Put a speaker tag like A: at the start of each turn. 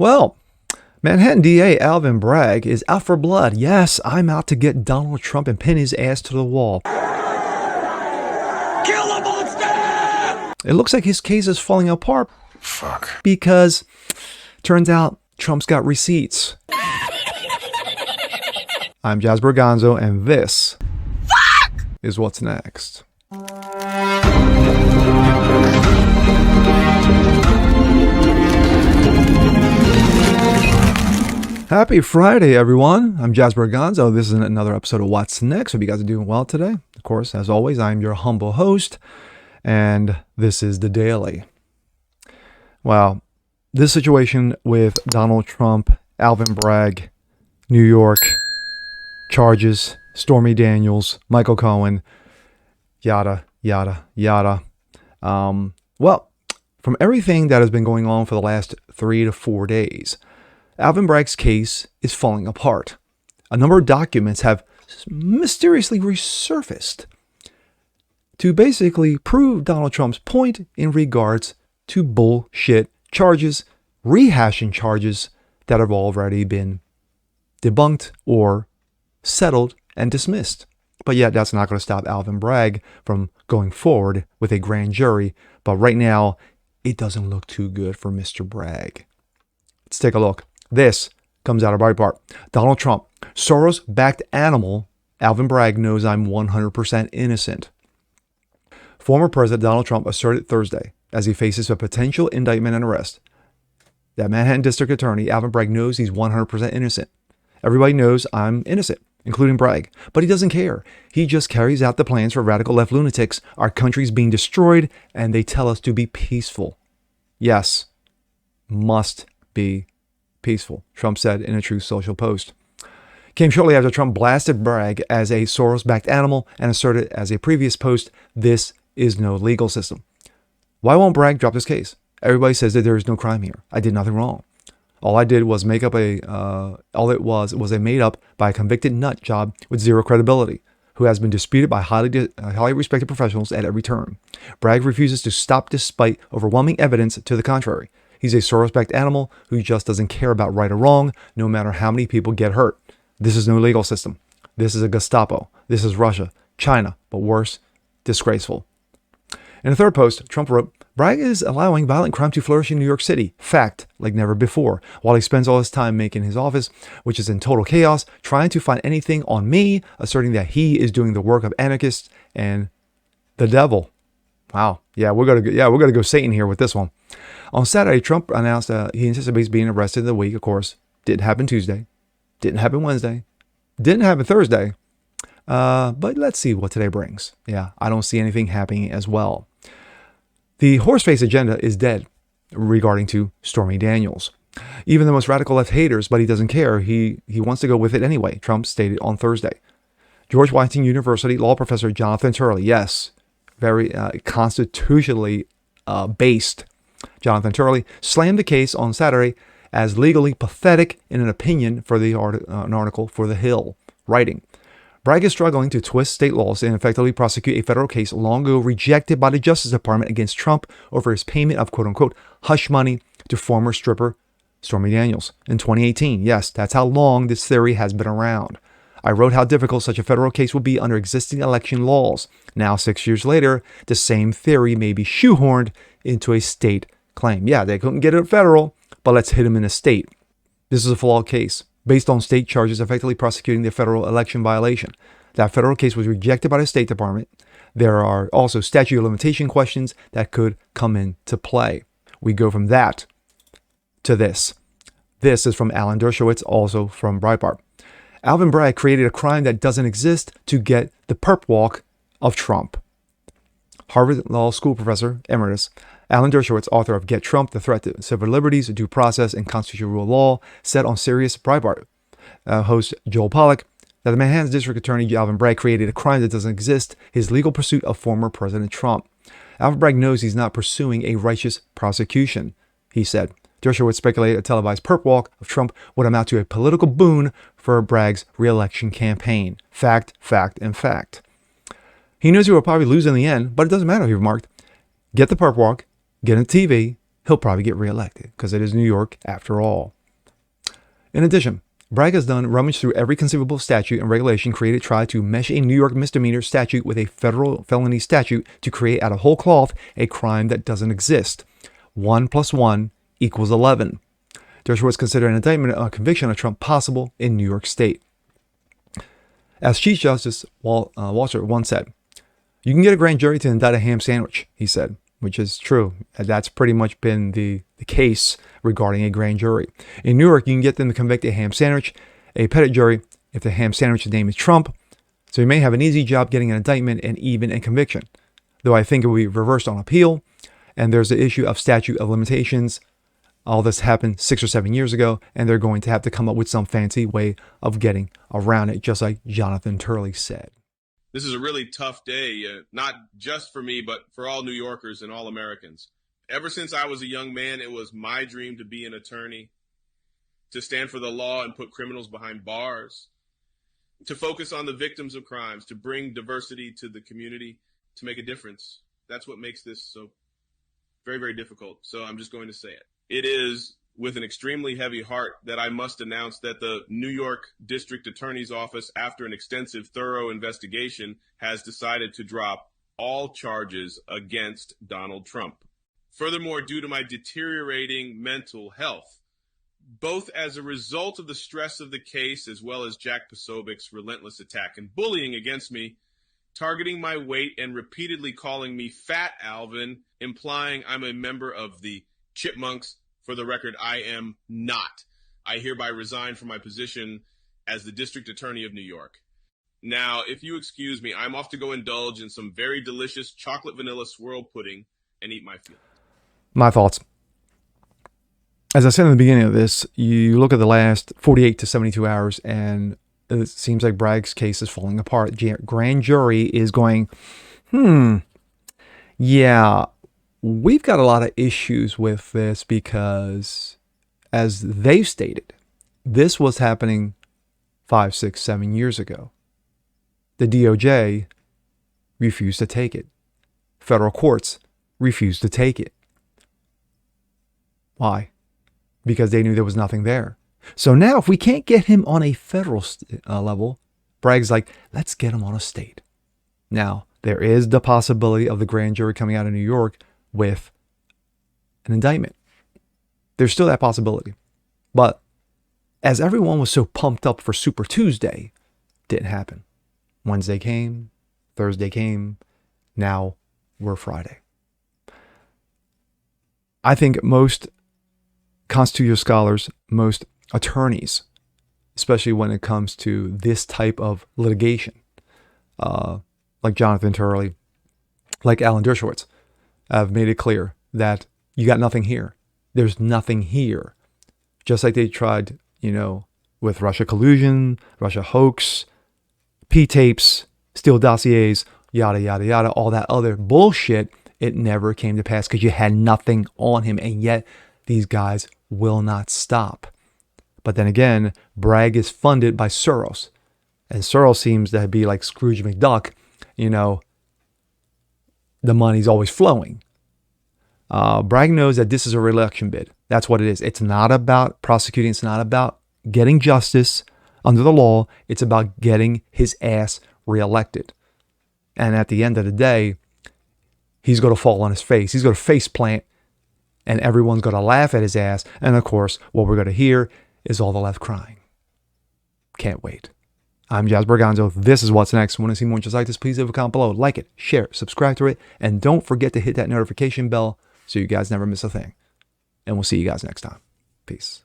A: Well, Manhattan DA Alvin Bragg is out for blood. Yes, I'm out to get Donald Trump and pin his ass to the wall.
B: Kill the monster!
A: It looks like his case is falling apart.
B: Fuck.
A: Because turns out Trump's got receipts. I'm Jasper Gonzo, and this is what's next. Happy Friday, everyone. I'm Jasper Gonzo. This is another episode of What's Next. Hope you guys are doing well today. Of course, as always, I'm your humble host, and this is The Daily. Wow, this situation with Donald Trump, Alvin Bragg, New York, charges, Stormy Daniels, Michael Cohen, yada, yada, yada. Well, from everything that has been going on for the last 3 to 4 days, Alvin Bragg's case is falling apart. A number of documents have mysteriously resurfaced to basically prove Donald Trump's point in regards to bullshit charges, rehashing charges that have already been debunked or settled and dismissed. But yet that's not going to stop Alvin Bragg from going forward with a grand jury. But right now, it doesn't look too good for Mr. Bragg. Let's take a look. This comes out of Breitbart. Donald Trump, Soros-backed animal. Alvin Bragg knows I'm 100% innocent. Former President Donald Trump asserted Thursday as he faces a potential indictment and arrest that Manhattan District Attorney Alvin Bragg knows he's 100% innocent. Everybody knows I'm innocent, including Bragg, but he doesn't care. He just carries out the plans for radical left lunatics. Our country's being destroyed, and they tell us to be peaceful. Yes, must be peaceful, Trump said in a Truth Social post. Came shortly after Trump blasted Bragg as a Soros-backed animal and asserted as a previous post, this is no legal system. Why won't Bragg drop this case? Everybody says that there is no crime here. I did nothing wrong. All I did was make up all it was a made up by a convicted nut job with zero credibility, who has been disputed by highly respected professionals at every turn. Bragg refuses to stop despite overwhelming evidence to the contrary. He's a Soros-backed animal who just doesn't care about right or wrong, no matter how many people get hurt. This is no legal system. This is a Gestapo. This is Russia, China, but worse, disgraceful. In a third post, Trump wrote, Bragg is allowing violent crime to flourish in New York City. Fact, like never before. While he spends all his time making his office, which is in total chaos, trying to find anything on me, asserting that he is doing the work of anarchists and the devil. Wow. Yeah, we're gonna go Satan here with this one. On Saturday, Trump announced he anticipates being arrested in the week. Of course, didn't happen Tuesday, didn't happen Wednesday, didn't happen Thursday. But let's see what today brings. Yeah, I don't see anything happening as well. The horseface agenda is dead regarding to Stormy Daniels. Even the most radical left haters, but he doesn't care. He wants to go with it anyway, Trump stated on Thursday. George Washington University law professor Jonathan Turley, yes, very constitutionally based Jonathan Turley, slammed the case on Saturday as legally pathetic in an opinion for an article for The Hill, writing, Bragg is struggling to twist state laws and effectively prosecute a federal case long ago rejected by the Justice Department against Trump over his payment of quote-unquote hush money to former stripper Stormy Daniels in 2018. Yes, that's how long this theory has been around. I wrote how difficult such a federal case would be under existing election laws. Now, 6 years later, the same theory may be shoehorned into a state claim. Yeah, they couldn't get it federal, but let's hit them in a state. This is a flawed case based on state charges effectively prosecuting the federal election violation. That federal case was rejected by the State Department. There are also statute of limitation questions that could come into play. We go from that to this. This is from Alan Dershowitz, also from Breitbart. Alvin Bragg created a crime that doesn't exist to get the perp walk of Trump. Harvard Law School professor emeritus Alan Dershowitz, author of Get Trump, The Threat to Civil Liberties, Due Process, and Constitutional Rule of Law, said on Sirius Breitbart host Joel Pollack that the Manhattan District Attorney Alvin Bragg created a crime that doesn't exist, his legal pursuit of former President Trump. Alvin Bragg knows he's not pursuing a righteous prosecution, he said. Dershowitz speculated a televised perp walk of Trump would amount to a political boon for Bragg's re-election campaign. Fact, fact, and fact. He knows he will probably lose in the end, but it doesn't matter, he remarked. Get the perp walk, get on TV, he'll probably get reelected because it is New York after all. In addition, Bragg has done rummage through every conceivable statute and regulation created, tried to mesh a New York misdemeanor statute with a federal felony statute to create out of whole cloth a crime that doesn't exist. 1 + 1 = 11. Therefore, was considered an indictment or conviction of Trump possible in New York State. As Chief Justice Walter once said, "You can get a grand jury to indict a ham sandwich," he said, which is true. That's pretty much been the case regarding a grand jury. In New York, you can get them to convict a ham sandwich, a petit jury, if the ham sandwich's name is Trump. So you may have an easy job getting an indictment and even a conviction, though I think it will be reversed on appeal. And there's the issue of statute of limitations. All this happened 6 or 7 years ago, and they're going to have to come up with some fancy way of getting around it, just like Jonathan Turley said.
C: This is a really tough day, not just for me, but for all New Yorkers and all Americans. Ever since I was a young man, it was my dream to be an attorney, to stand for the law and put criminals behind bars, to focus on the victims of crimes, to bring diversity to the community, to make a difference. That's what makes this so very, very difficult. So I'm just going to say it. It is with an extremely heavy heart that I must announce that the New York District Attorney's Office, after an extensive, thorough investigation, has decided to drop all charges against Donald Trump. Furthermore, due to my deteriorating mental health, both as a result of the stress of the case as well as Jack Posobiec's relentless attack and bullying against me, targeting my weight and repeatedly calling me Fat Alvin, implying I'm a member of the Chipmunks. For the record, I am not. I hereby resign from my position as the District Attorney of New York. Now, if you excuse me, I'm off to go indulge in some very delicious chocolate vanilla swirl pudding and eat my feelings.
A: My thoughts. As I said in the beginning of this, you look at the last 48 to 72 hours, and it seems like Bragg's case is falling apart. Grand jury is going, yeah, we've got a lot of issues with this because, as they've stated, this was happening 5, 6, 7 years ago. The DOJ refused to take it. Federal courts refused to take it. Why? Because they knew there was nothing there. So now, if we can't get him on a federal level, Bragg's like, let's get him on a state. Now, there is the possibility of the grand jury coming out of New York with an indictment. There's still that possibility. But as everyone was so pumped up for Super Tuesday, didn't happen. Wednesday came, Thursday came, now we're Friday. I think most constitutional scholars, most attorneys, especially when it comes to this type of litigation, like Jonathan Turley, like Alan Dershowitz, have made it clear that you got nothing here. There's nothing here. Just like they tried, with Russia collusion, Russia hoax, P-tapes, Steele dossiers, yada, yada, yada, all that other bullshit, it never came to pass because you had nothing on him. And yet these guys will not stop. But then again, Bragg is funded by Soros. And Soros seems to be like Scrooge McDuck, the money's always flowing. Bragg knows that this is a re-election bid. That's what it is. It's not about prosecuting. It's not about getting justice under the law. It's about getting his ass reelected. And at the end of the day, he's going to fall on his face. He's going to face plant, and everyone's going to laugh at his ass. And of course, what we're going to hear is all the left crying. Can't wait. I'm Jasper Gonzo. This is What's Next. Want to see more just like this? Please leave a comment below. Like it, share it, subscribe to it, and don't forget to hit that notification bell so you guys never miss a thing. And we'll see you guys next time. Peace.